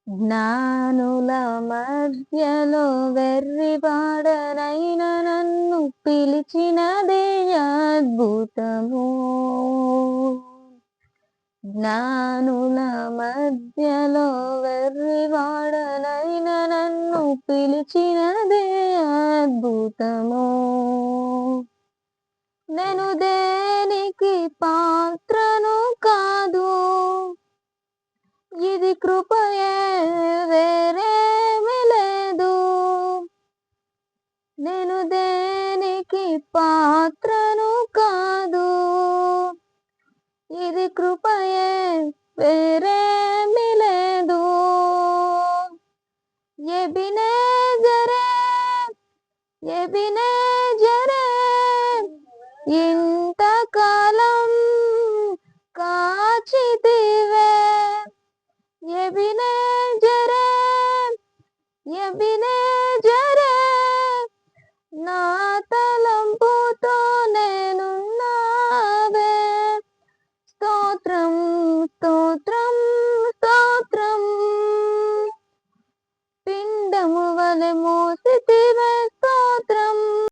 జ్ఞానుల మధ్యలో వెర్రివాడనైన నన్ను పిలిచినదే అద్భుతము. జ్ఞానుల మధ్యలో వెర్రివాడనైన నన్ను పిలిచినదే అద్భుతము. నేను దేనికి పాత్రను కాదు, ఇది కృపయే వేరేమి లేదు. నేను దేనికి పాత్రను కాదు, ఇది కృపయే వేరేమి లేదు. ఎబినేజరే ఎబినేజరే ఇంతకాలం కాచితివే. ఎబినేజరే ఎబినేజరే నా తలంపుతో నేనున్నావే. స్తోత్రం స్తోత్రం స్తోత్రం. పిండము వలె మోసితివే